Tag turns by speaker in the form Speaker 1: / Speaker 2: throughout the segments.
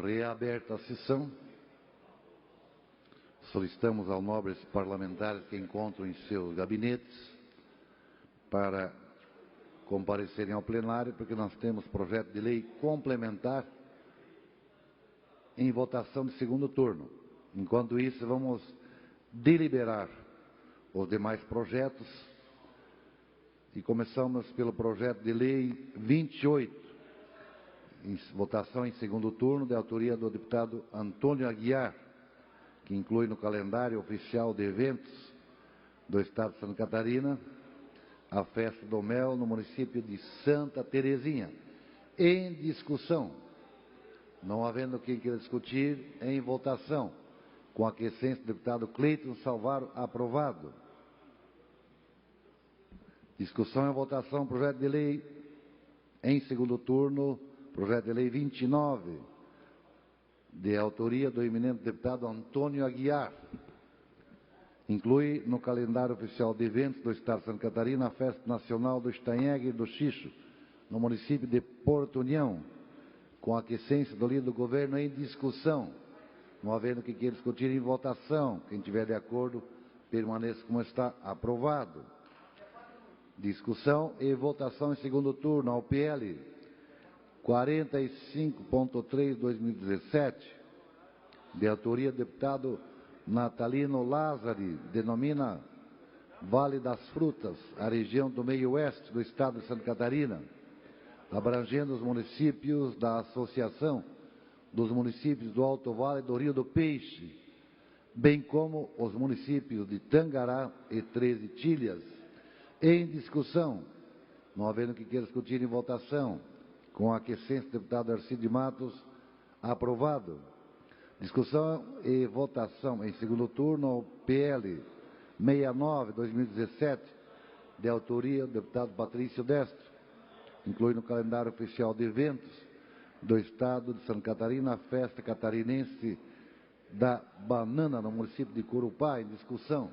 Speaker 1: Reaberta a sessão. Solicitamos aos nobres parlamentares que encontram em seus gabinetes para comparecerem ao plenário, porque nós temos projeto de lei complementar em votação de segundo turno. Enquanto isso, vamos deliberar os demais projetos e começamos pelo projeto de lei 28, em votação em segundo turno, de autoria do deputado Antônio Aguiar, que inclui no calendário oficial de eventos do Estado de Santa Catarina a Festa do Mel no município de Santa Terezinha. Em discussão, não havendo quem queira discutir, em votação, com a aquiescência do deputado Cleiton Salvaro, aprovado. Discussão e votação, projeto de lei em segundo turno, projeto de lei 29, de autoria do eminente deputado Antônio Aguiar. Inclui no calendário oficial de eventos do Estado de Santa Catarina a Festa Nacional do Estanhegue e do Xixo, no município de Porto União, com a aquiescência do líder do governo em discussão. Não havendo que queira discutir, em votação. Quem tiver de acordo, permaneça como está. Aprovado. Discussão e votação em segundo turno ao PL 45.3/2017, de autoria do deputado Natalino Lázari, denomina Vale das Frutas, a região do meio-oeste do estado de Santa Catarina, abrangendo os municípios da Associação dos Municípios do Alto Vale do Rio do Peixe, bem como os municípios de Tangará e 13 Tilhas. Em discussão, não havendo que queira discutir, em votação, com a aquiescência do deputado Arcidio Matos, aprovado. Discussão e votação em segundo turno ao PL 69/2017, de autoria do deputado Patrício Destro, inclui no calendário oficial de eventos do Estado de Santa Catarina a Festa Catarinense da Banana, no município de Curupá. Em discussão,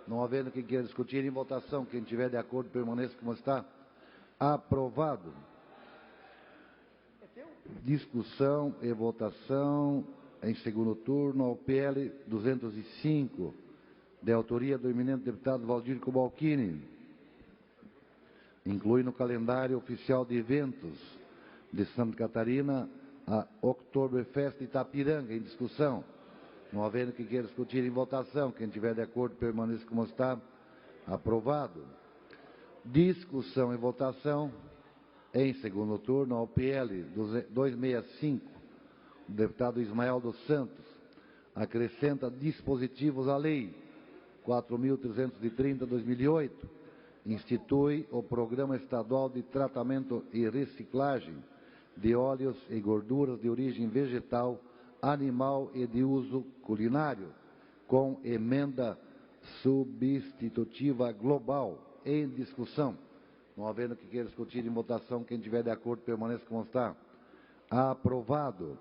Speaker 1: não havendo quem queira discutir, em votação, quem tiver de acordo permaneça como está. Aprovado. Discussão e votação em segundo turno ao PL 205, de autoria do eminente deputado Valdir Cobalcini. Inclui no calendário oficial de eventos de Santa Catarina a Oktoberfest Itapiranga. Em discussão, não havendo que queira discutir, em votação, quem tiver de acordo permaneça como está. Aprovado. Discussão e votação em segundo turno ao PL 265, do deputado Ismael dos Santos, acrescenta dispositivos à Lei 4.330/2008, institui o Programa Estadual de Tratamento e Reciclagem de Óleos e Gorduras de origem vegetal, animal e de uso culinário, com emenda substitutiva global. Em discussão, não havendo que queira discutir, em votação, quem tiver de acordo permaneça como está. Aprovado.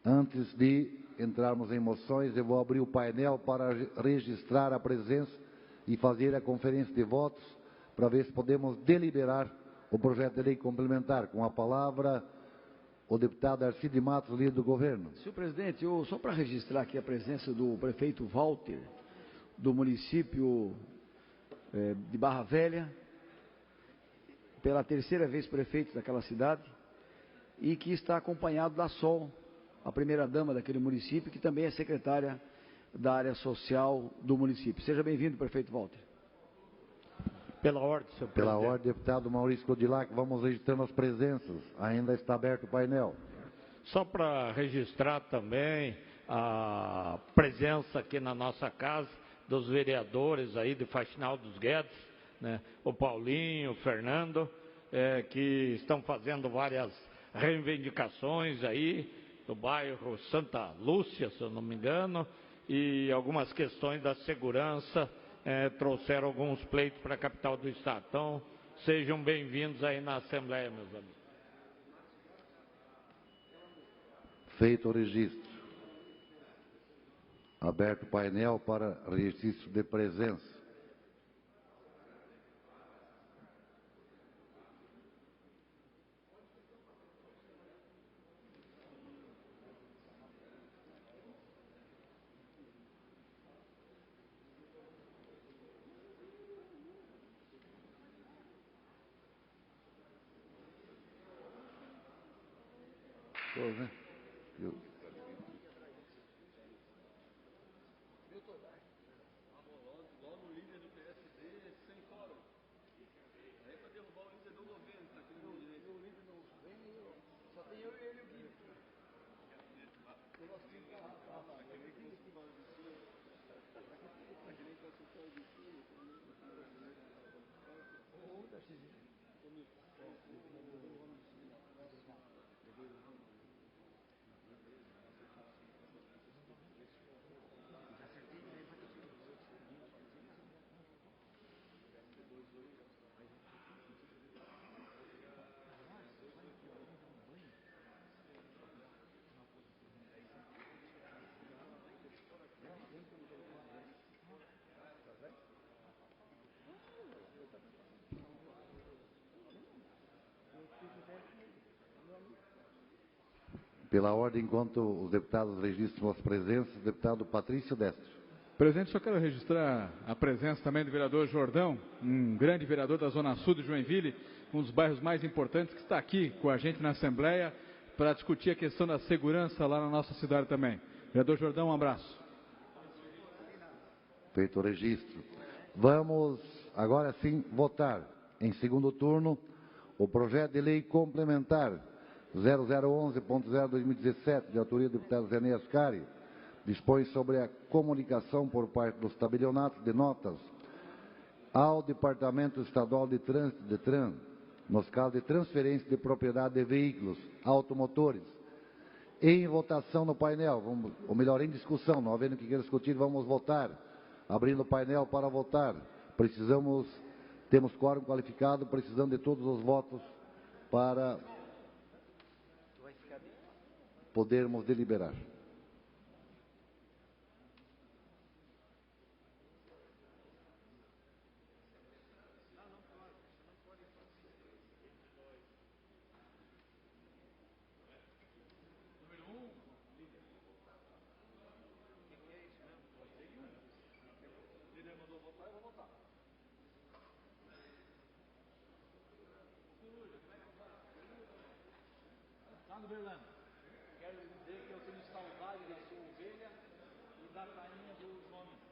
Speaker 1: Antes de entrarmos em moções, eu vou abrir o painel para registrar a presença e fazer a conferência de votos, para ver se podemos deliberar o projeto de lei complementar. Com a palavra, o deputado Arcidio Matos, líder do governo.
Speaker 2: Senhor presidente, só para registrar aqui a presença do prefeito Walter, do município de Barra Velha, pela terceira vez prefeito daquela cidade, e que está acompanhado da Sol, a primeira-dama daquele município, que também é secretária da área social do município. Seja bem-vindo, prefeito Walter.
Speaker 3: Pela ordem, senhor presidente.
Speaker 1: Pela ordem, deputado Maurício Codilac, vamos registrando as presenças. Ainda está aberto o painel.
Speaker 3: Só para registrar também a presença aqui na nossa casa dos vereadores aí de Faxinal dos Guedes, né? O Paulinho, o Fernando, que estão fazendo várias reivindicações aí do bairro Santa Lúcia, se eu não me engano, e algumas questões da segurança, trouxeram alguns pleitos para a capital do estado. Então, sejam bem-vindos aí na Assembleia, meus amigos.
Speaker 1: Feito o registro. Aberto o painel para registro de presença. pessoas, né? Pela ordem, enquanto os deputados registram as presenças, o deputado Patrício Destro.
Speaker 4: Presidente, só quero registrar a presença também do vereador Jordão, um grande vereador da Zona Sul de Joinville, um dos bairros mais importantes, que está aqui com a gente na Assembleia para discutir a questão da segurança lá na nossa cidade também. Vereador Jordão, um abraço.
Speaker 1: Feito o registro. Vamos, agora sim, votar em segundo turno o projeto de lei complementar 0011.0/2017, de autoria do deputado Zé Ascari, dispõe sobre a comunicação por parte dos tabelionatos de notas ao Departamento Estadual de Trânsito, DETRAN, nos casos de transferência de propriedade de veículos automotores. Em votação no painel, ou melhor, em discussão, não havendo que queira discutir, vamos votar. Abrindo o painel para votar. Temos quórum qualificado, precisando de todos os votos para podermos deliberar.
Speaker 2: Quero dizer que eu tenho saudade da sua ovelha e da rainha dos homens.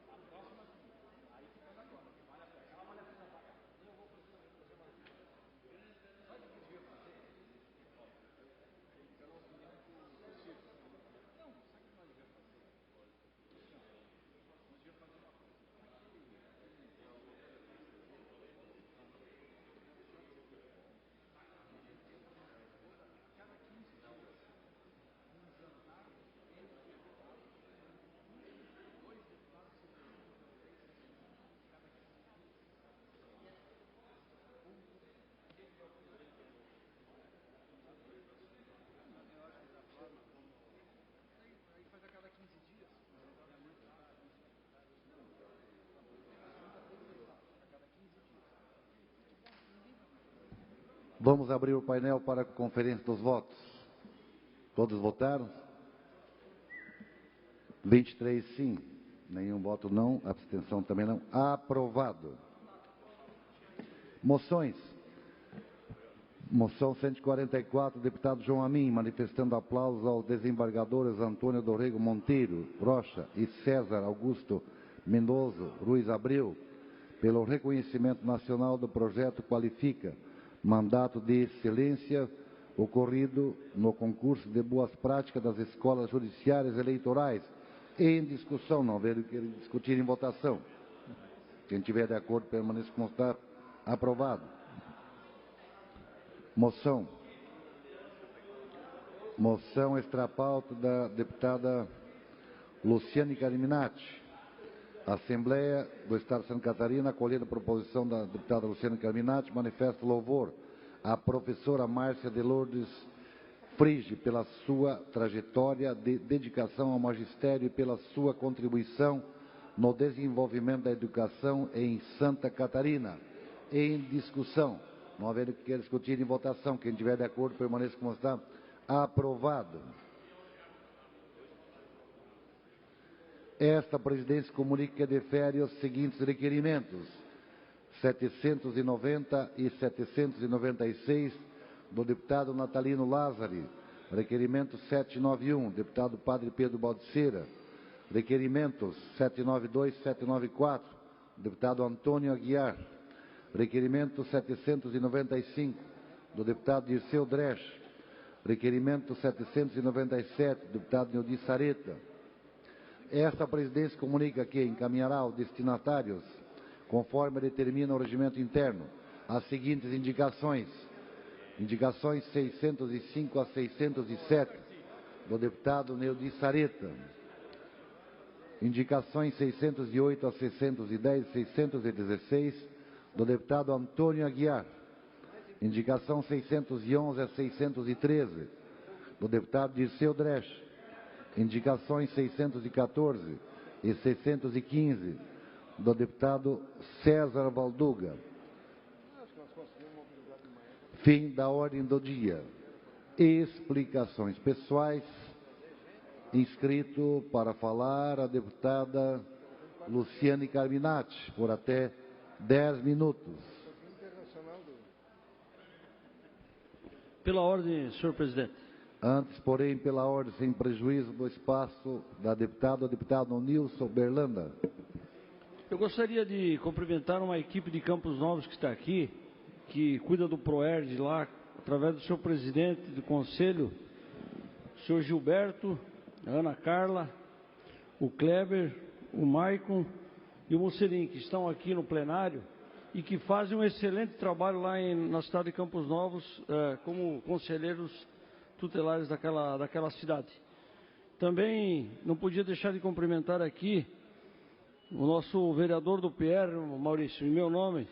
Speaker 2: A próxima sim. Aí fica na conta, que vale a pena. Ela vale a pena pagar. Eu vou fazer uma coisa. Sabe o que devia fazer? Então, opinião com o Ciro. Não, sabe o que nós devia fazer? Nós devia fazer uma coisa.
Speaker 1: Vamos abrir o painel para a conferência dos votos. Todos votaram? 23 sim, nenhum voto não, abstenção também não. Aprovado. Moções. Moção 144, deputado João Amin, manifestando aplausos aos desembargadores Antônio Dorrego Monteiro Rocha e César Augusto Mendoza Ruiz Abreu, pelo reconhecimento nacional do projeto Qualifica, mandato de excelência ocorrido no concurso de boas práticas das escolas judiciárias eleitorais. Em discussão, não haver que discutir em votação. Quem tiver de acordo, permaneça como está. Aprovado. Moção. Moção extrapauta da deputada Luciane Carminati. Assembleia do Estado de Santa Catarina, acolhendo a proposição da deputada Luciane Carminati, manifesta louvor à professora Márcia de Lourdes Frige pela sua trajetória de dedicação ao magistério e pela sua contribuição no desenvolvimento da educação em Santa Catarina. Em discussão. Não havendo que queira discutir em votação. Quem tiver de acordo, permaneça como está. Aprovado. Esta presidência comunica que defere os seguintes requerimentos. 790 e 796, do deputado Natalino Lázari. Requerimento 791, deputado Padre Pedro Baldiceira. Requerimentos 792 e 794, deputado Antônio Aguiar. Requerimento 795, do deputado Dirceu Dresch. Requerimento 797, do deputado Neudi Sareta. Esta presidência comunica que encaminhará aos destinatários, conforme determina o regimento interno, as seguintes indicações. Indicações 605 a 607, do deputado Neudi Sareta. Indicações 608 a 610 e 616, do deputado Antônio Aguiar. Indicação 611 a 613, do deputado Dirceu Dresch. Indicações 614 e 615, do deputado César Valduga. Fim da ordem do dia. Explicações pessoais. Inscrito para falar a deputada Luciane Carminati, por até 10 minutos.
Speaker 5: Pela ordem, senhor presidente.
Speaker 1: Antes, porém, pela ordem, sem prejuízo do espaço da deputada, o deputado Nilson Berlanda.
Speaker 5: Eu gostaria de cumprimentar uma equipe de Campos Novos que está aqui, que cuida do PROERD lá, através do seu presidente do conselho, o senhor Gilberto, a Ana Carla, o Kleber, o Maicon e o Mussolini, que estão aqui no plenário e que fazem um excelente trabalho lá na cidade de Campos Novos, como conselheiros tutelares daquela cidade. Também não podia deixar de cumprimentar aqui o nosso vereador do PR, Maurício, em meu nome,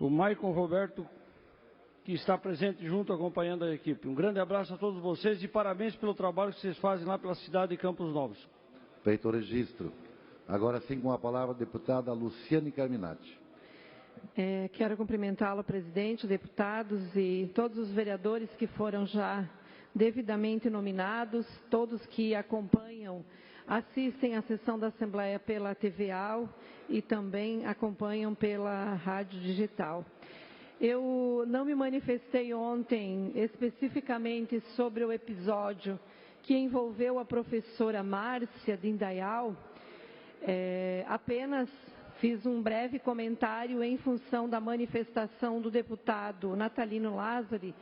Speaker 5: o Maicon Roberto, que está presente junto, acompanhando a equipe. Um grande abraço a todos vocês e parabéns pelo trabalho que vocês fazem lá pela cidade de Campos Novos.
Speaker 1: Feito o registro. Agora sim, com a palavra, a deputada Luciane Carminati.
Speaker 6: Quero cumprimentá-lo, presidente, deputados e todos os vereadores que foram já devidamente nominados, todos que acompanham, assistem à sessão da Assembleia pela TVAL e também acompanham pela rádio digital. Eu não me manifestei ontem especificamente sobre o episódio que envolveu a professora Márcia de Indaial, apenas fiz um breve comentário em função da manifestação do deputado Natalino Lázari,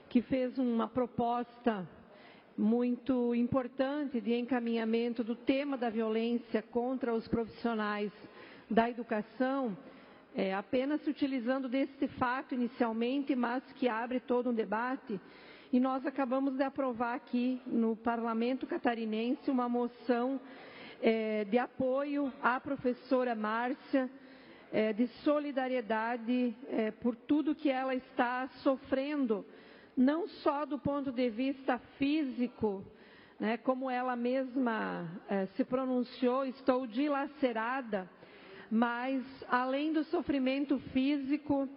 Speaker 6: que fez uma proposta muito importante de encaminhamento do tema da violência contra os profissionais da educação, apenas se utilizando desse fato inicialmente, mas que abre todo um debate. E nós acabamos de aprovar aqui no Parlamento Catarinense uma moção de apoio à professora Márcia, de solidariedade por tudo que ela está sofrendo, não só do ponto de vista físico, né, como ela mesma se pronunciou, estou dilacerada, mas além do sofrimento físico,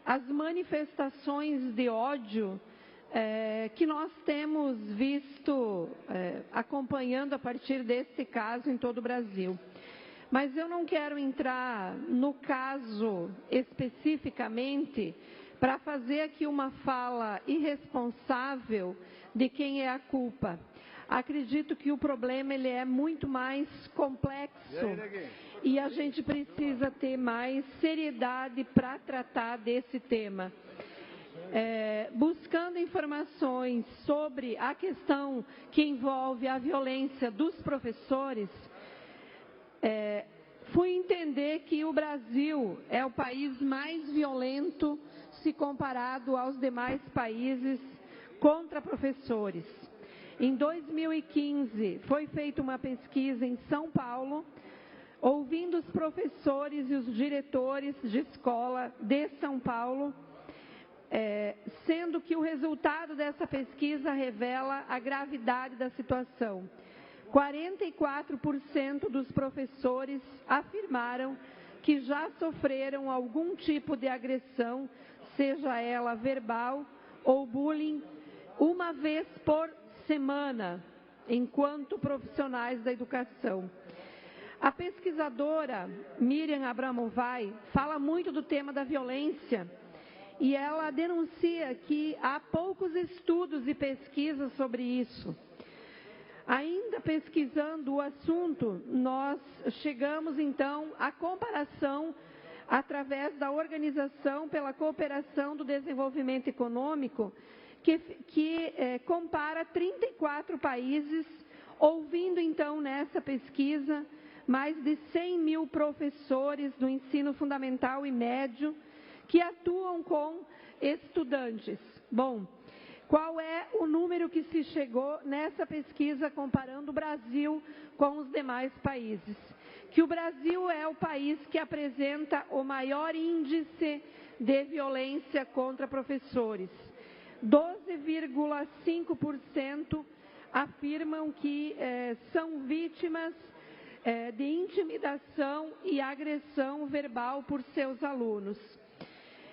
Speaker 6: as manifestações de ódio que nós temos visto acompanhando a partir desse caso em todo o Brasil. Mas eu não quero entrar no caso especificamente para fazer aqui uma fala irresponsável de quem é a culpa. Acredito que o problema ele é muito mais complexo e a gente precisa ter mais seriedade para tratar desse tema. Buscando informações sobre a questão que envolve a violência dos professores, fui entender que o Brasil é o país mais violento se comparado aos demais países contra professores. Em 2015, foi feita uma pesquisa em São Paulo, ouvindo os professores e os diretores de escola de São Paulo, sendo que o resultado dessa pesquisa revela a gravidade da situação. 44% dos professores afirmaram que já sofreram algum tipo de agressão, seja ela verbal ou bullying, uma vez por semana, enquanto profissionais da educação. A pesquisadora Miriam Abramovay fala muito do tema da violência e ela denuncia que há poucos estudos e pesquisas sobre isso. Ainda pesquisando o assunto, nós chegamos então à comparação através da Organização pela Cooperação do Desenvolvimento Econômico, que compara 34 países, ouvindo então nessa pesquisa mais de 100 mil professores do ensino fundamental e médio que atuam com estudantes. Bom, qual é o número que se chegou nessa pesquisa comparando o Brasil com os demais países? Que o Brasil é o país que apresenta o maior índice de violência contra professores. 12,5% afirmam que são vítimas de intimidação e agressão verbal por seus alunos.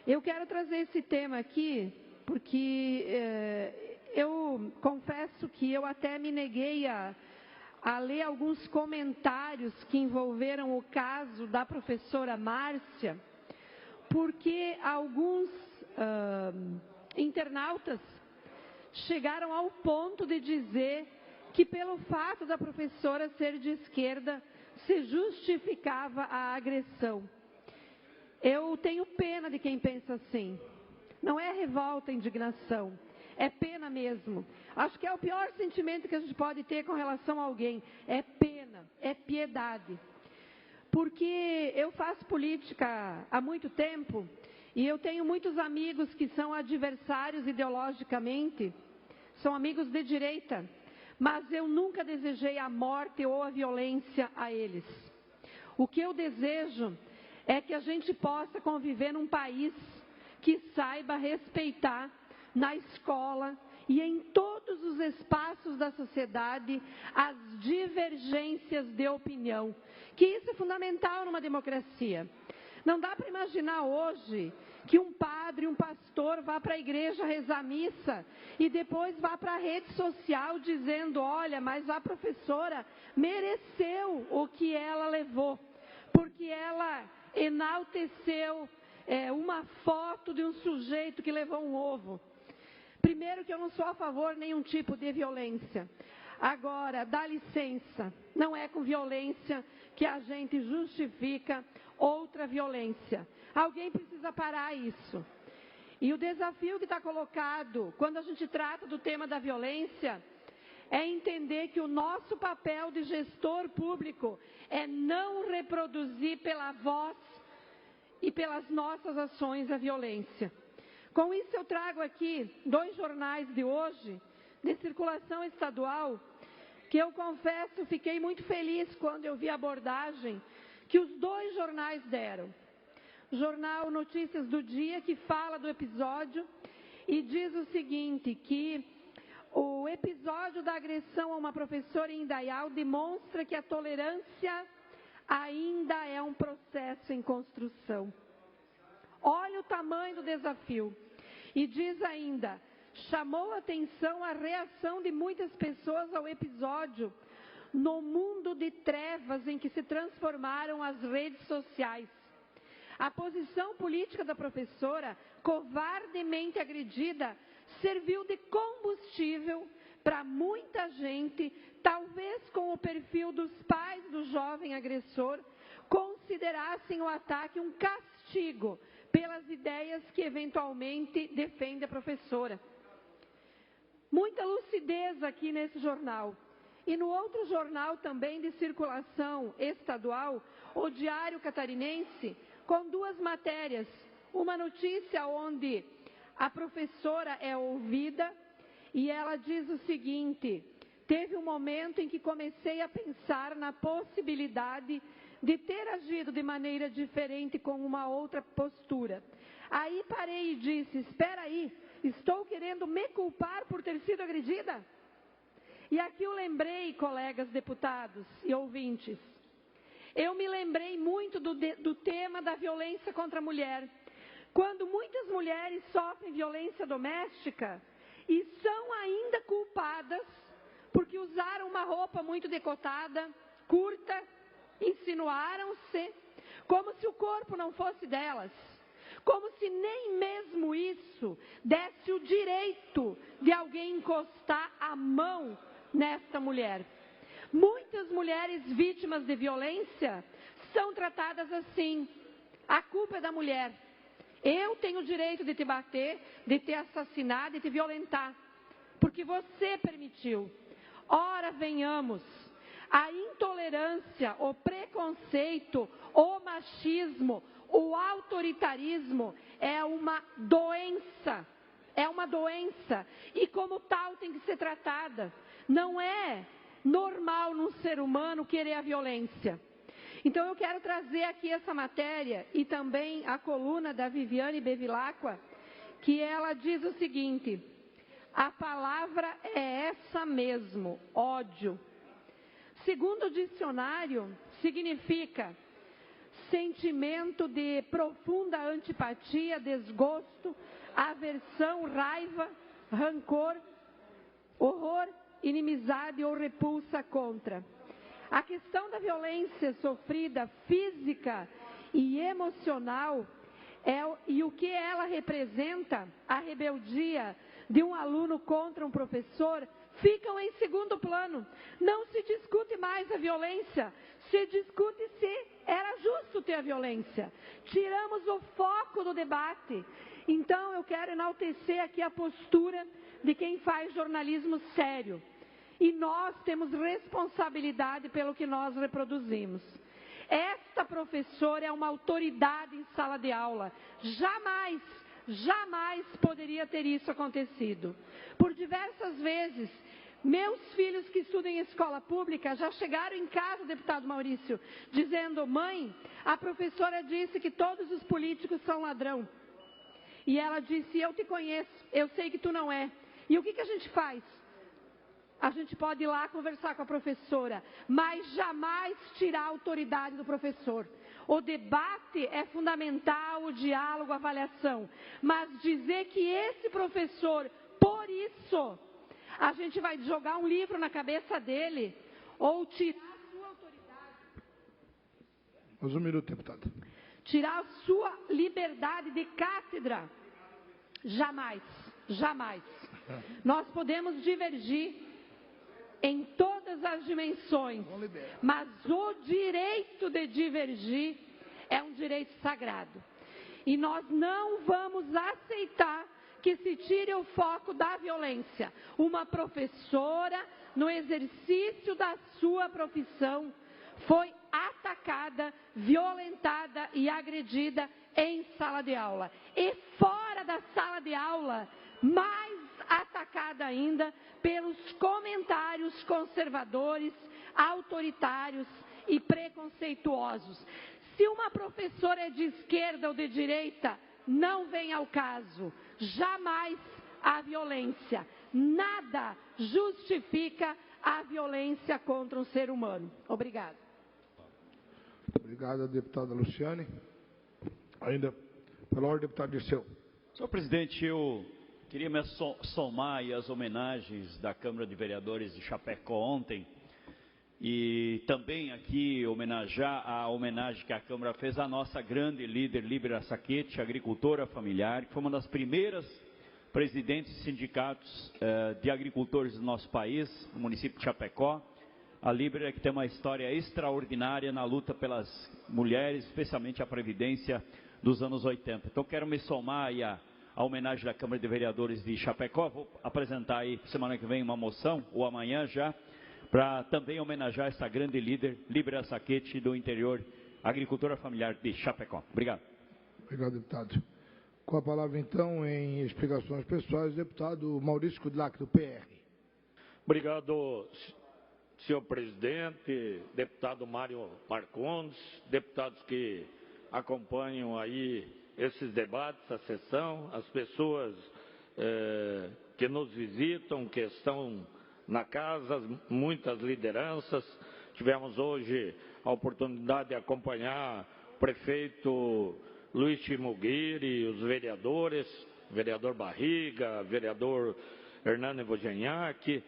Speaker 6: Eu quero trazer esse tema aqui porque eu confesso que eu até me neguei a ler alguns comentários que envolveram o caso da professora Márcia, porque alguns internautas chegaram ao ponto de dizer que pelo fato da professora ser de esquerda se justificava a agressão. Eu tenho pena de quem pensa assim. Não é revolta, indignação, é pena mesmo. Acho que é o pior sentimento que a gente pode ter com relação a alguém. É pena, é piedade. Porque eu faço política há muito tempo e eu tenho muitos amigos que são adversários ideologicamente, são amigos de direita, mas eu nunca desejei a morte ou a violência a eles. O que eu desejo é que a gente possa conviver num país que saiba respeitar na escola e em todos os espaços da sociedade as divergências de opinião, que isso é fundamental numa democracia. Não dá para imaginar hoje que um padre, um pastor vá para a igreja rezar missa e depois vá para a rede social dizendo, olha, mas a professora mereceu o que ela levou, porque ela enalteceu uma foto de um sujeito que levou um ovo. Primeiro que eu não sou a favor de nenhum tipo de violência. Agora, dá licença, não é com violência que a gente justifica outra violência. Alguém precisa parar isso. E o desafio que está colocado, quando a gente trata do tema da violência, é entender que o nosso papel de gestor público é não reproduzir pela voz e pelas nossas ações a violência. Com isso eu trago aqui 2 jornais de hoje, de circulação estadual, que eu confesso, fiquei muito feliz quando eu vi a abordagem que os 2 jornais deram. O jornal Notícias do Dia, que fala do episódio e diz o seguinte, que o episódio da agressão a uma professora em Indaial demonstra que a tolerância ainda é um processo em construção. Olha o tamanho do desafio. E diz ainda, chamou a atenção a reação de muitas pessoas ao episódio no mundo de trevas em que se transformaram as redes sociais. A posição política da professora, covardemente agredida, serviu de combustível para muita gente, talvez com o perfil dos pais do jovem agressor, considerassem o ataque um castigo pelas ideias que eventualmente defende a professora. Muita lucidez aqui nesse jornal. E no outro jornal também de circulação estadual, o Diário Catarinense, com 2 matérias. Uma notícia onde a professora é ouvida e ela diz o seguinte, teve um momento em que comecei a pensar na possibilidade de ter agido de maneira diferente com uma outra postura. Aí parei e disse, espera aí, estou querendo me culpar por ter sido agredida? E aqui eu lembrei, colegas deputados e ouvintes, eu me lembrei muito do tema da violência contra a mulher. Quando muitas mulheres sofrem violência doméstica e são ainda culpadas porque usaram uma roupa muito decotada, curta, insinuaram-se como se o corpo não fosse delas, como se nem mesmo isso desse o direito de alguém encostar a mão nesta mulher. Muitas mulheres vítimas de violência são tratadas assim: a culpa é da mulher, eu tenho o direito de te bater, de te assassinar, de te violentar, porque você permitiu. Ora, venhamos, a intolerância, o preconceito, o machismo, o autoritarismo é uma doença, e como tal tem que ser tratada. Não é normal num ser humano querer a violência. Então eu quero trazer aqui essa matéria e também a coluna da Viviane Bevilacqua, que ela diz o seguinte: a palavra é essa mesmo, ódio. Segundo o dicionário, significa sentimento de profunda antipatia, desgosto, aversão, raiva, rancor, horror, inimizade ou repulsa contra. A questão da violência sofrida física e emocional e o que ela representa, a rebeldia de um aluno contra um professor, ficam em segundo plano. Não se discute mais a violência, se discute se era justo ter a violência. Tiramos o foco do debate. Então eu quero enaltecer aqui a postura de quem faz jornalismo sério. E nós temos responsabilidade pelo que nós reproduzimos. Esta professora é uma autoridade em sala de aula. Jamais poderia ter isso acontecido. Por diversas vezes, meus filhos que estudam em escola pública já chegaram em casa, deputado Maurício, dizendo: mãe, a professora disse que todos os políticos são ladrão. E ela disse: eu te conheço, eu sei que tu não é. E o que a gente faz? A gente pode ir lá conversar com a professora, mas jamais tirar a autoridade do professor. O debate é fundamental, o diálogo, a avaliação. Mas dizer que esse professor, por isso, a gente vai jogar um livro na cabeça dele, ou tirar a sua autoridade.
Speaker 7: Mais um minuto, deputado.
Speaker 6: Tirar a sua liberdade de cátedra. Jamais. Nós podemos divergir em todas as dimensões, mas o direito de divergir é um direito sagrado. E nós não vamos aceitar que se tire o foco da violência. Uma professora, no exercício da sua profissão, foi atacada, violentada e agredida em sala de aula. E fora da sala de aula, mais atacada ainda pelos comentários conservadores, autoritários e preconceituosos. Se uma professora é de esquerda ou de direita, não vem ao caso. Jamais a violência. Nada justifica a violência contra um ser humano. Obrigada.
Speaker 7: Obrigado, deputada Luciane. Ainda, pela ordem, deputado Dirceu.
Speaker 8: Senhor presidente, eu queria me somar aí às homenagens da Câmara de Vereadores de Chapecó ontem e também aqui homenagear a homenagem que a Câmara fez à nossa grande líder, Líbera Sacchetti, agricultora familiar, que foi uma das primeiras presidentes de sindicatos de agricultores do nosso país, no município de Chapecó. A Líbera que tem uma história extraordinária na luta pelas mulheres, especialmente a Previdência dos anos 80. Então quero me somar aí a homenagem da Câmara de Vereadores de Chapecó. Vou apresentar aí semana que vem uma moção, ou amanhã já, para também homenagear essa grande líder, Líbera Sacchetti, do interior, agricultora familiar de Chapecó. Obrigado.
Speaker 7: Obrigado, deputado. Com a palavra, então, em explicações pessoais, o deputado Maurício Kudlak, do PR.
Speaker 3: Obrigado, senhor presidente, deputado Mário Marcondes, deputados que acompanham aí esses debates, a sessão, as pessoas que nos visitam, que estão na casa, muitas lideranças. Tivemos hoje a oportunidade de acompanhar o prefeito Luiz Chimuguiri, os vereadores, vereador Barriga, vereador Hernani Vogenhac,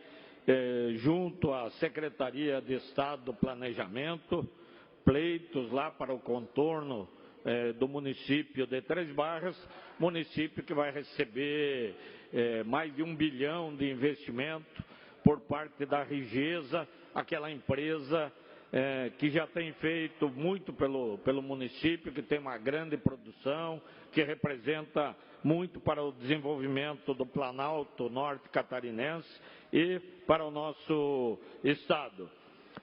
Speaker 3: junto à Secretaria de Estado do Planejamento, pleitos lá para o contorno do município de Três Barras, município que vai receber mais de 1 bilhão de investimento por parte da Rigesa, aquela empresa que já tem feito muito pelo município, que tem uma grande produção, que representa muito para o desenvolvimento do Planalto Norte Catarinense e para o nosso estado.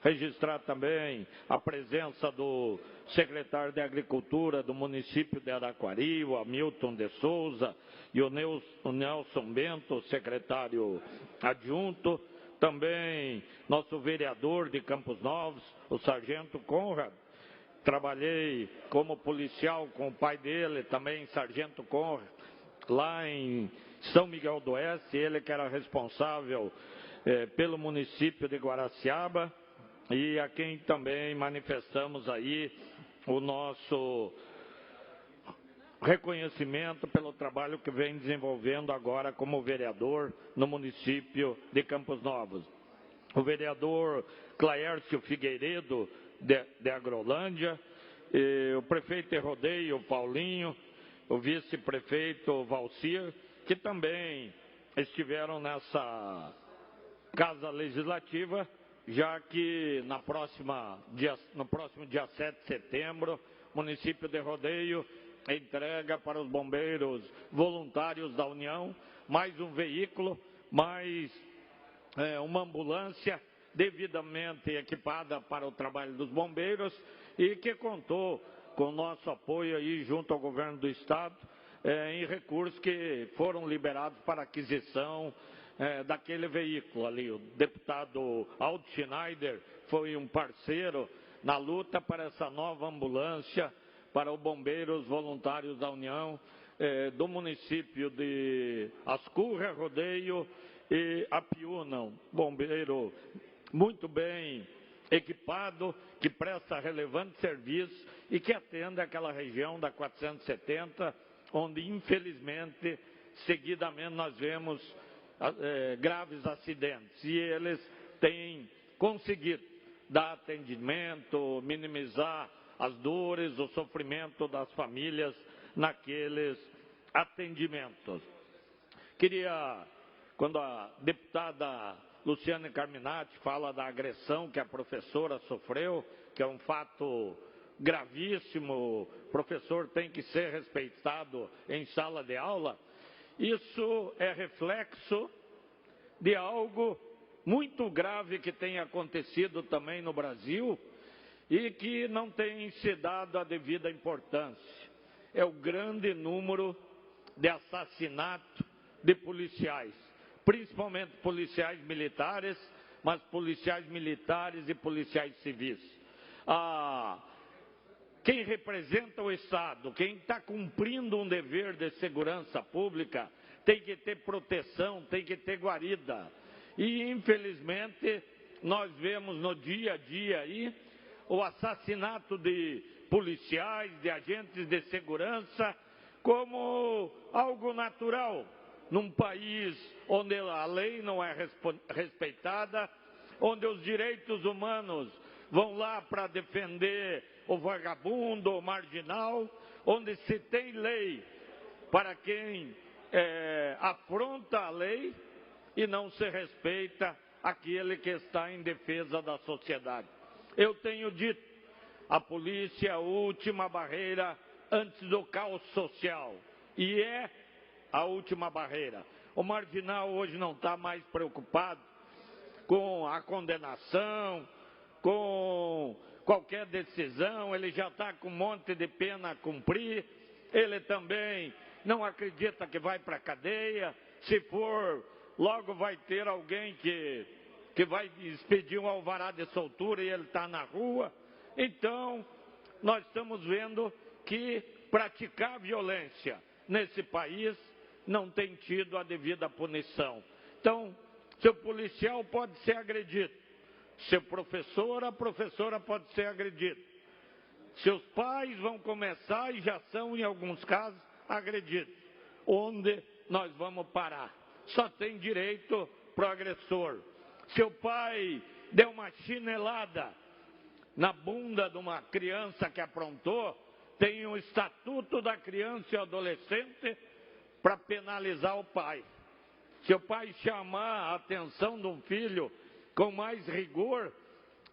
Speaker 3: Registrar também a presença do secretário de Agricultura do município de Araquari, o Hamilton de Souza, e o Nelson Bento, secretário adjunto. Também nosso vereador de Campos Novos, o sargento Conrad. Trabalhei como policial com o pai dele, também sargento Conrad, lá em São Miguel do Oeste, ele que era responsável pelo município de Guaraciaba, e a quem também manifestamos aí o nosso reconhecimento pelo trabalho que vem desenvolvendo agora como vereador no município de Campos Novos. O vereador Claércio Figueiredo, de Agrolândia, o prefeito de Rodeio, Paulinho, o vice-prefeito Valcir, que também estiveram nessa Casa Legislativa, já que no próximo dia 7 de setembro, o município de Rodeio entrega para os bombeiros voluntários da União mais um veículo, mais uma ambulância devidamente equipada para o trabalho dos bombeiros e que contou com o nosso apoio aí junto ao governo do estado em recursos que foram liberados para aquisição daquele veículo ali. O deputado Aldo Schneider foi um parceiro na luta para essa nova ambulância para os bombeiros voluntários da União do município de Ascurra, Rodeio e Apiúna. Um bombeiro muito bem equipado, que presta relevante serviço e que atende aquela região da 470, onde infelizmente, seguidamente nós vemos graves acidentes. E eles têm conseguido dar atendimento, minimizar as dores, o sofrimento das famílias naqueles atendimentos. Queria, quando a deputada Luciane Carminati fala da agressão que a professora sofreu, que é um fato gravíssimo, o professor tem que ser respeitado em sala de aula, isso é reflexo de algo muito grave que tem acontecido também no Brasil e que não tem se dado a devida importância. É o grande número de assassinatos de policiais, principalmente policiais militares, mas policiais militares e policiais civis. Quem representa o Estado, quem está cumprindo um dever de segurança pública, tem que ter proteção, tem que ter guarida. E, infelizmente, nós vemos no dia a dia aí o assassinato de policiais, de agentes de segurança, como algo natural, num país onde a lei não é respeitada, onde os direitos humanos vão lá para defender o vagabundo, o marginal, onde se tem lei para quem afronta a lei e não se respeita aquele que está em defesa da sociedade. Eu tenho dito, a polícia é a última barreira antes do caos social, e é a última barreira. O marginal hoje não está mais preocupado com a condenação, com qualquer decisão, ele já está com um monte de pena a cumprir, ele também não acredita que vai para a cadeia, se for, logo vai ter alguém que vai expedir um alvará de soltura e ele está na rua. Então, nós estamos vendo que praticar violência nesse país não tem tido a devida punição. Então, seu policial pode ser agredido, seu professor, a professora pode ser agredida, seus pais vão começar e já são, em alguns casos, agredidos. Onde nós vamos parar? Só tem direito para o agressor. Seu pai deu uma chinelada na bunda de uma criança que aprontou, tem o Estatuto da Criança e Adolescente para penalizar o pai. Se o pai chamar a atenção de um filho com mais rigor,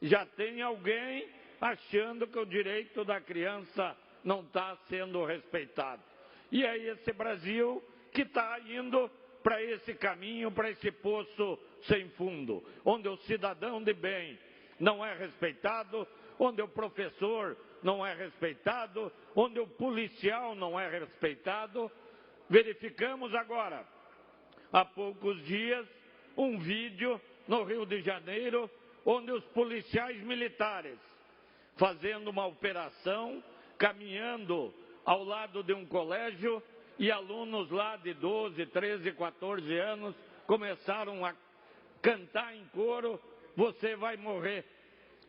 Speaker 3: já tem alguém achando que o direito da criança não está sendo respeitado. E é esse Brasil que está indo para esse caminho, para esse poço sem fundo, onde o cidadão de bem não é respeitado, onde o professor não é respeitado, onde o policial não é respeitado. Verificamos agora, há poucos dias, um vídeo no Rio de Janeiro, onde os policiais militares, fazendo uma operação, caminhando ao lado de um colégio, e alunos lá de 12, 13, 14 anos começaram a cantar em coro: você vai morrer.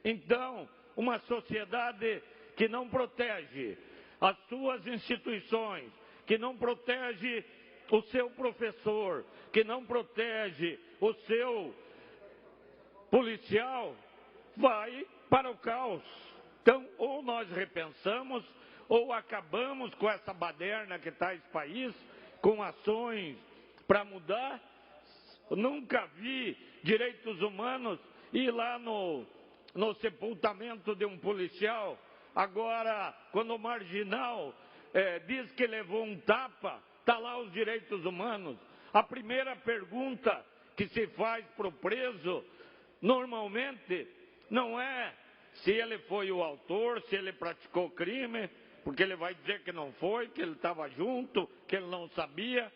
Speaker 3: Então, uma sociedade que não protege as suas instituições, que não protege o seu professor, que não protege o seu policial, vai para o caos. Então, ou nós repensamos, ou acabamos com essa baderna que está esse país, com ações para mudar. Nunca vi direitos humanos ir lá no sepultamento de um policial. Agora, quando o marginal diz que levou um tapa, está lá os direitos humanos. A primeira pergunta que se faz para o preso, normalmente, não é se ele foi o autor, se ele praticou crime, porque ele vai dizer que não foi, que ele estava junto, que ele não sabia.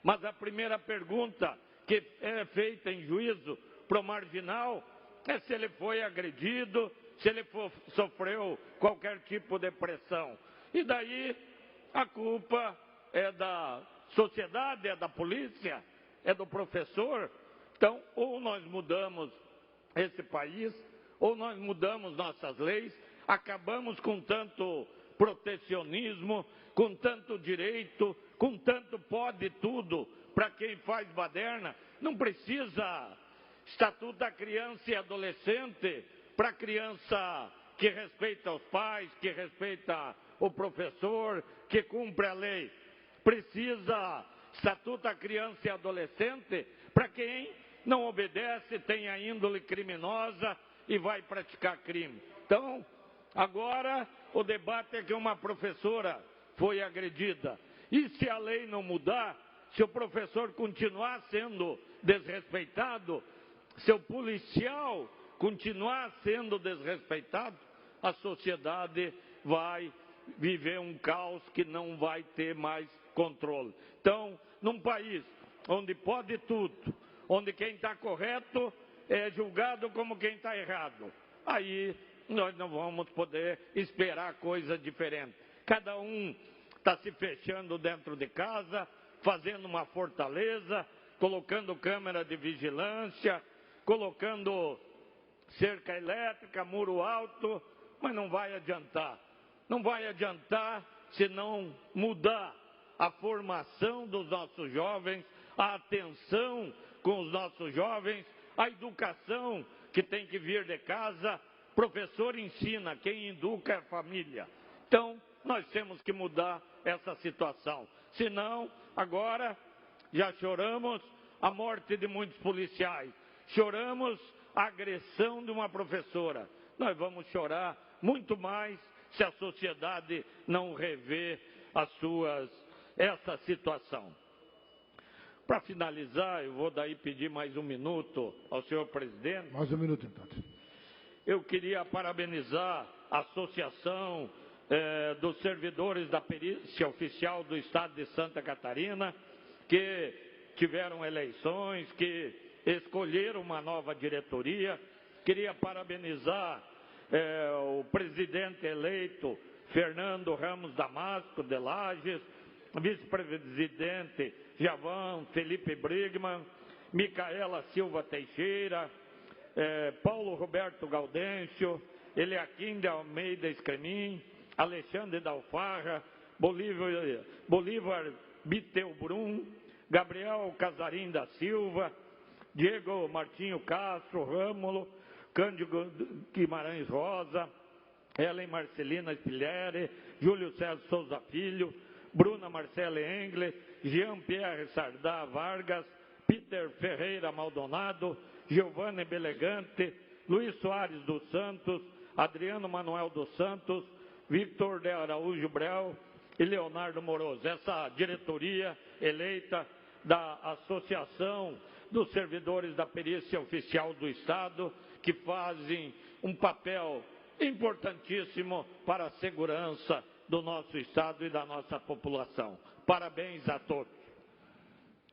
Speaker 3: Mas a primeira pergunta que é feita em juízo para o marginal é se ele foi agredido, se ele sofreu qualquer tipo de pressão. E daí a culpa é da sociedade, é da polícia, é do professor. Então, ou nós mudamos esse país, ou nós mudamos nossas leis, acabamos com tanto protecionismo, com tanto direito, com tanto pode tudo para quem faz baderna. Não precisa Estatuto da Criança e Adolescente para criança que respeita os pais, que respeita o professor, que cumpre a lei. Precisa Estatuto da Criança e Adolescente para quem não obedece, tem a índole criminosa e vai praticar crime. Então, agora o debate é que uma professora foi agredida. E se a lei não mudar, se o professor continuar sendo desrespeitado, se o policial continuar sendo desrespeitado, a sociedade vai viver um caos que não vai ter mais controle. Então, num país onde pode tudo, onde quem está correto é julgado como quem está errado, aí nós não vamos poder esperar coisa diferente. Cada um está se fechando dentro de casa, fazendo uma fortaleza, colocando câmera de vigilância, colocando cerca elétrica, muro alto, mas não vai adiantar. Não vai adiantar se não mudar a formação dos nossos jovens, a atenção com os nossos jovens, a educação que tem que vir de casa. Professor ensina, quem educa é a família. Então, nós temos que mudar essa situação. Senão, agora, já choramos a morte de muitos policiais, choramos a agressão de uma professora. Nós vamos chorar muito mais se a sociedade não rever essa situação. Para finalizar, eu vou daí pedir mais um minuto ao senhor presidente.
Speaker 7: Mais um minuto, então.
Speaker 3: Eu queria parabenizar a Associação dos Servidores da Perícia Oficial do Estado de Santa Catarina, que tiveram eleições, que escolheram uma nova diretoria. Queria parabenizar o presidente eleito, Fernando Ramos Damasco, de Lages, vice-presidente Javan Felipe Brigman, Micaela Silva Teixeira, Paulo Roberto Gaudêncio, Eliakim de Almeida Escremin, Alexandre Dalfarra, Bolívar Bittelbrum, Gabriel Casarim da Silva, Diego Martinho Castro Râmulo, Cândido Guimarães Rosa, Helen Marcelina Spiliere, Júlio César Souza Filho, Bruna Marcela Engle, Jean-Pierre Sardá Vargas, Peter Ferreira Maldonado, Giovanni Belegante, Luiz Soares dos Santos, Adriano Manuel dos Santos, Victor de Araújo Brel e Leonardo Moroso. Essa diretoria eleita da Associação dos Servidores da Perícia Oficial do Estado, que fazem um papel importantíssimo para a segurança do nosso Estado e da nossa população. Parabéns a todos.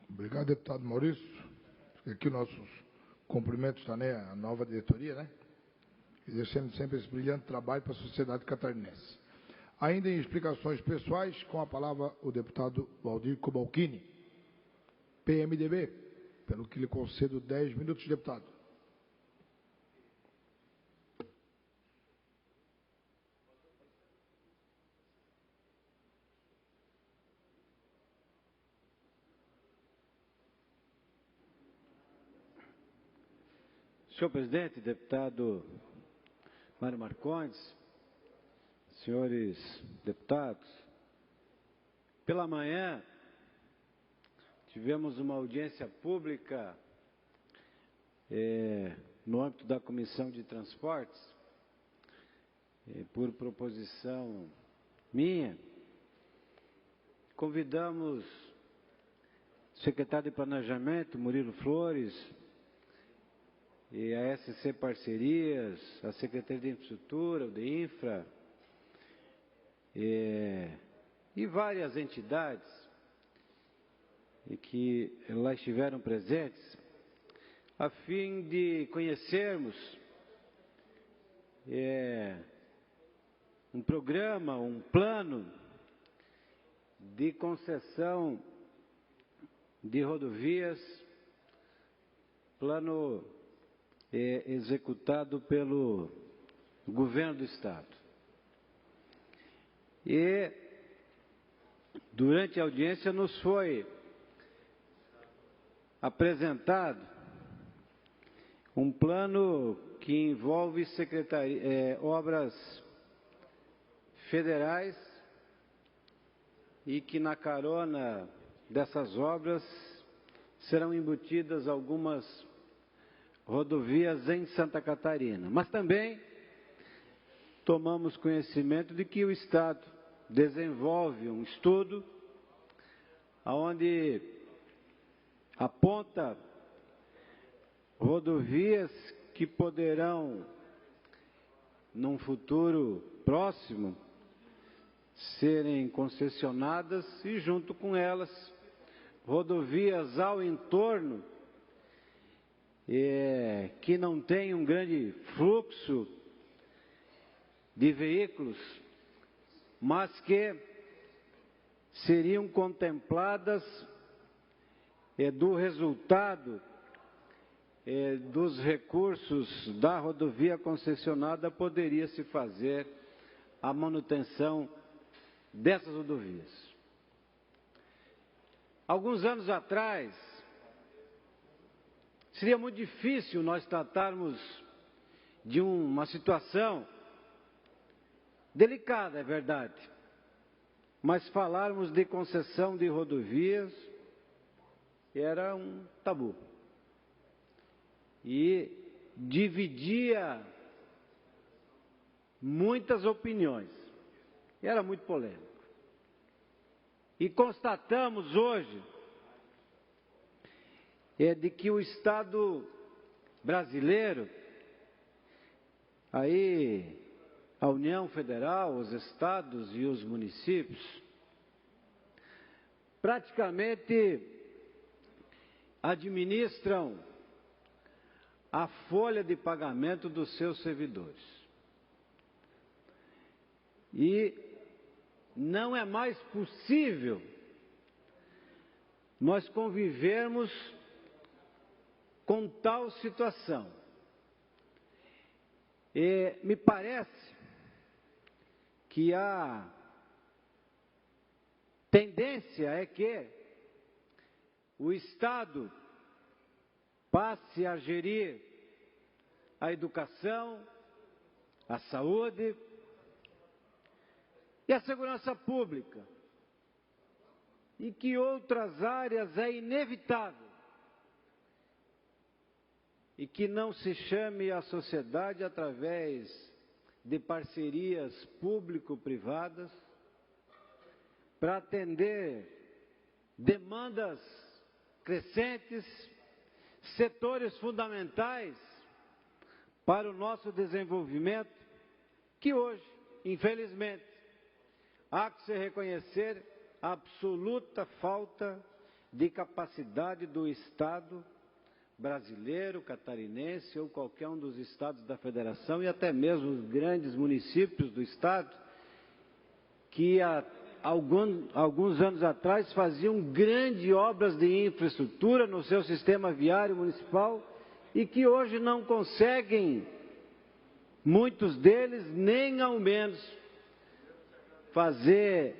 Speaker 7: Obrigado, deputado Maurício. Aqui nossos cumprimentos também à nova diretoria, né? Exercendo sempre esse brilhante trabalho para a sociedade catarinense. Ainda em explicações pessoais, com a palavra o deputado Valdir Cobalcini, PMDB, pelo que lhe concedo 10 minutos, deputado.
Speaker 9: Senhor presidente, deputado Mário Marcondes, senhores deputados, pela manhã tivemos uma audiência pública no âmbito da Comissão de Transportes, por proposição minha. Convidamos o secretário de Planejamento, Murilo Flores, e a SC Parcerias, a Secretaria de Infraestrutura, o DEINFRA, e várias entidades que lá estiveram presentes, a fim de conhecermos um programa, um plano de concessão de rodovias, plano executado pelo governo do Estado. E durante a audiência nos foi apresentado um plano que envolve obras federais e que na carona dessas obras serão embutidas algumas rodovias em Santa Catarina. Mas também tomamos conhecimento de que o Estado desenvolve um estudo onde aponta rodovias que poderão, num futuro próximo, serem concessionadas e, junto com elas, rodovias ao entorno que não tem um grande fluxo de veículos, mas que seriam contempladas do resultado dos recursos da rodovia concessionada, poderia se fazer a manutenção dessas rodovias. Alguns anos atrás, seria muito difícil nós tratarmos de uma situação delicada, é verdade, mas falarmos de concessão de rodovias era um tabu. E dividia muitas opiniões. E era muito polêmico. E constatamos hoje de que o Estado brasileiro, aí a União Federal, os estados e os municípios, praticamente administram a folha de pagamento dos seus servidores. E não é mais possível nós convivermos com tal situação. E me parece que a tendência é que o Estado passe a gerir a educação, a saúde e a segurança pública. E que outras áreas é inevitável. E que não se chame a sociedade através de parcerias público-privadas para atender demandas crescentes, setores fundamentais para o nosso desenvolvimento, que hoje, infelizmente, há que se reconhecer a absoluta falta de capacidade do Estado brasileiro, catarinense ou qualquer um dos estados da federação e até mesmo os grandes municípios do estado, que há alguns anos atrás faziam grandes obras de infraestrutura no seu sistema viário municipal e que hoje não conseguem, muitos deles, nem ao menos fazer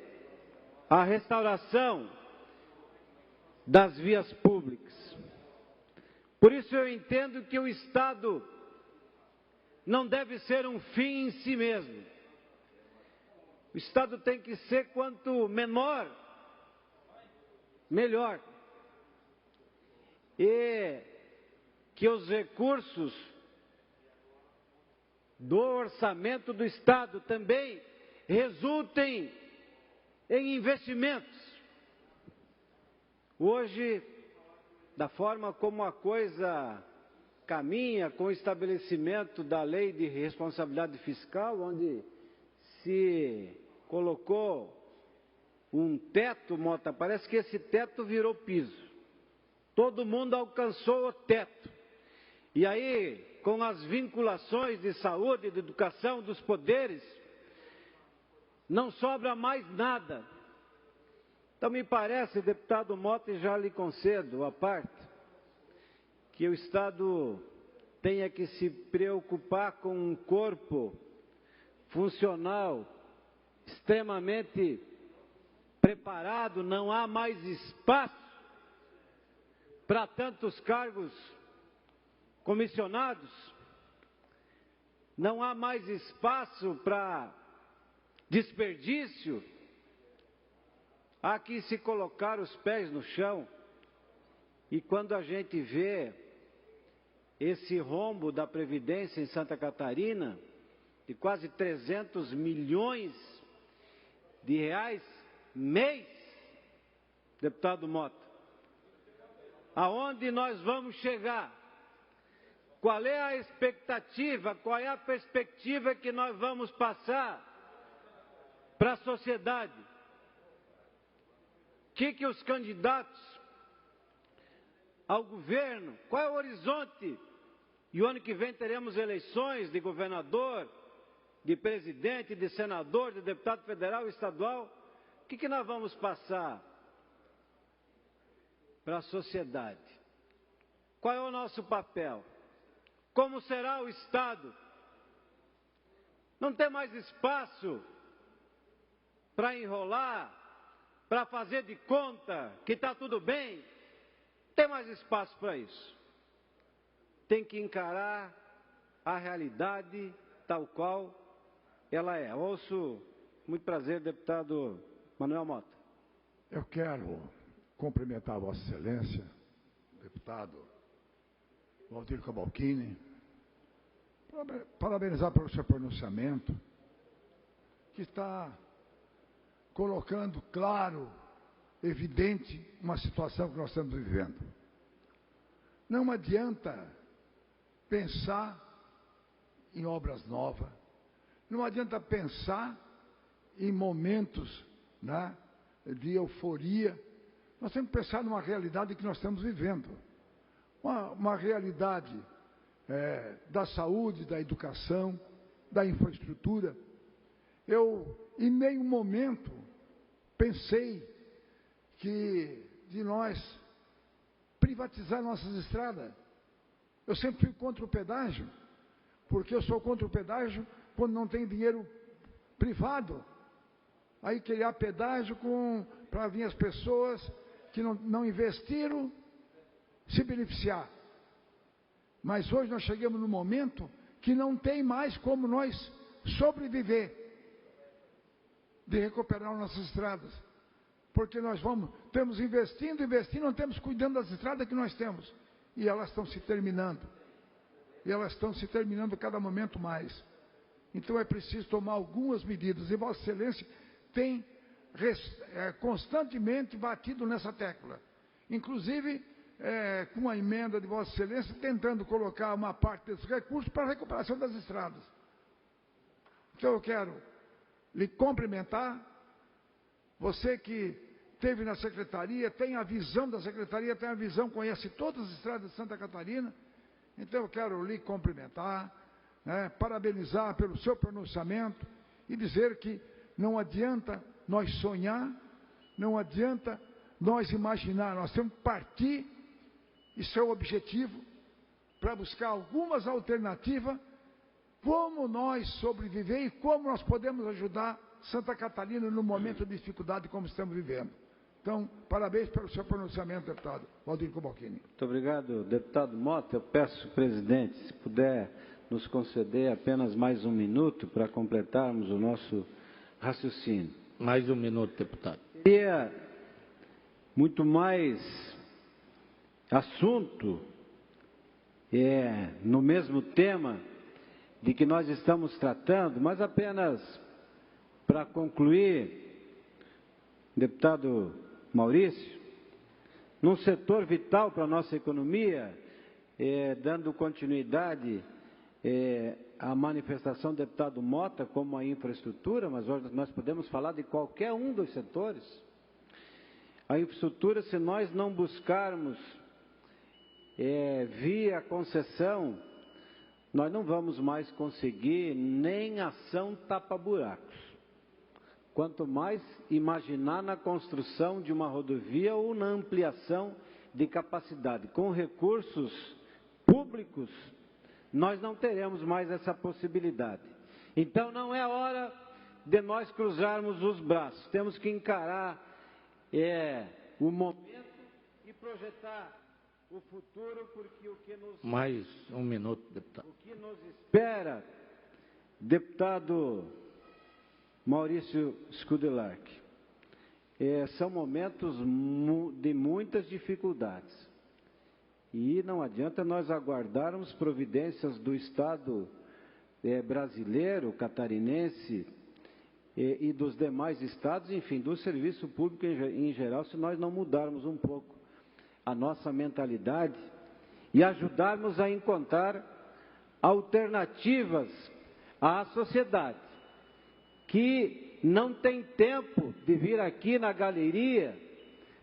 Speaker 9: a restauração das vias públicas. Por isso eu entendo que o Estado não deve ser um fim em si mesmo. O Estado tem que ser quanto menor, melhor. E que os recursos do orçamento do Estado também resultem em investimentos. Hoje, da forma como a coisa caminha com o estabelecimento da lei de responsabilidade fiscal, onde se colocou um teto, Mota, parece que esse teto virou piso. Todo mundo alcançou o teto. E aí, com as vinculações de saúde, de educação, dos poderes, não sobra mais nada. Então me parece, deputado Mota, e já lhe concedo a parte, que o Estado tenha que se preocupar com um corpo funcional extremamente preparado, não há mais espaço para tantos cargos comissionados, não há mais espaço para desperdício. Há que se colocar os pés no chão. E quando a gente vê esse rombo da Previdência em Santa Catarina, de quase 300 milhões de reais mês, deputado Mota, aonde nós vamos chegar? Qual é a expectativa, qual é a perspectiva que nós vamos passar para a sociedade? O que os candidatos ao governo, qual é o horizonte? E o ano que vem teremos eleições de governador, de presidente, de senador, de deputado federal e estadual. O que nós vamos passar para a sociedade? Qual é o nosso papel? Como será o Estado? Não tem mais espaço para enrolar, para fazer de conta que está tudo bem. Não tem mais espaço para isso. Tem que encarar a realidade tal qual ela é. Ouço, muito prazer, deputado Manuel Mota.
Speaker 7: Eu quero cumprimentar a Vossa Excelência, deputado Valdir Cavalcini, parabenizar pelo seu pronunciamento, que está colocando claro, evidente, uma situação que nós estamos vivendo. Não adianta pensar em obras novas, não adianta pensar em momentos, né, de euforia. Nós temos que pensar numa realidade que nós estamos vivendo. Uma realidade da saúde, da educação, da infraestrutura. Eu, em nenhum momento, pensei de nós privatizar nossas estradas. Eu sempre fui contra o pedágio, porque eu sou contra o pedágio quando não tem dinheiro privado. Aí criar pedágio para vir as pessoas que não investiram se beneficiar. Mas hoje nós chegamos num momento que não tem mais como nós sobreviver de recuperar nossas estradas. Porque nós estamos investindo, não temos cuidando das estradas que nós temos. E elas estão se terminando. E elas estão se terminando cada momento mais. Então é preciso tomar algumas medidas. E Vossa Excelência tem constantemente batido nessa tecla. Inclusive, com a emenda de Vossa Excelência, tentando colocar uma parte desses recursos para a recuperação das estradas. Então eu quero lhe cumprimentar. Você que esteve na Secretaria, tem a visão da Secretaria, tem a visão, conhece todas as estradas de Santa Catarina. Então eu quero lhe cumprimentar, parabenizar pelo seu pronunciamento e dizer que não adianta nós sonhar, não adianta nós imaginar, nós temos que partir e seu objetivo para buscar algumas alternativas, como nós sobreviver e como nós podemos ajudar Santa Catarina no momento de dificuldade como estamos vivendo. Então, parabéns pelo seu pronunciamento, deputado Valdir Cobalcini.
Speaker 9: Muito obrigado, deputado Mota. Eu peço, presidente, se puder nos conceder apenas mais um minuto para completarmos o nosso raciocínio.
Speaker 3: Mais um minuto, deputado.
Speaker 9: Teria muito mais assunto no mesmo tema de que nós estamos tratando, mas apenas para concluir, deputado Maurício, num setor vital para a nossa economia, dando continuidade à manifestação do deputado Mota como a infraestrutura, mas hoje nós podemos falar de qualquer um dos setores. A infraestrutura, se nós não buscarmos via concessão, nós não vamos mais conseguir nem ação tapa-buracos. Quanto mais imaginar na construção de uma rodovia ou na ampliação de capacidade. Com recursos públicos, nós não teremos mais essa possibilidade. Então, não é hora de nós cruzarmos os braços. Temos que encarar o momento e projetar o futuro, porque o que nos...
Speaker 3: Mais um minuto, deputado.
Speaker 9: O que nos espera, deputado Maurício Scudelark, são momentos de muitas dificuldades. E não adianta nós aguardarmos providências do Estado brasileiro, catarinense e dos demais estados, enfim, do serviço público em geral, se nós não mudarmos um pouco a nossa mentalidade e ajudarmos a encontrar alternativas à sociedade, que não tem tempo de vir aqui na galeria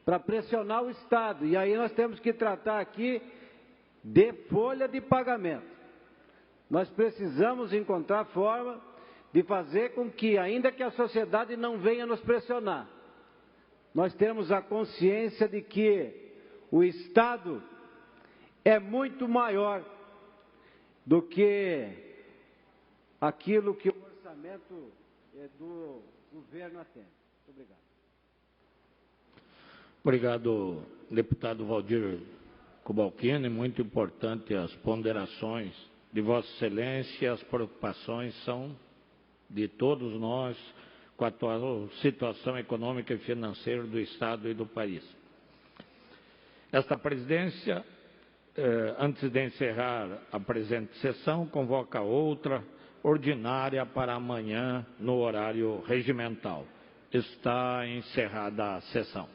Speaker 9: para pressionar o Estado. E aí nós temos que tratar aqui de folha de pagamento. Nós precisamos encontrar forma de fazer com que, ainda que a sociedade não venha nos pressionar, nós temos a consciência de que o Estado é muito maior do que aquilo que o orçamento do governo atende. Muito obrigado.
Speaker 3: Obrigado, deputado Valdir Cobalcini. Muito importante as ponderações de Vossa Excelência. As preocupações são de todos nós com a atual situação econômica e financeira do Estado e do país. Esta presidência, antes de encerrar a presente sessão, convoca outra ordinária para amanhã no horário regimental. Está encerrada a sessão.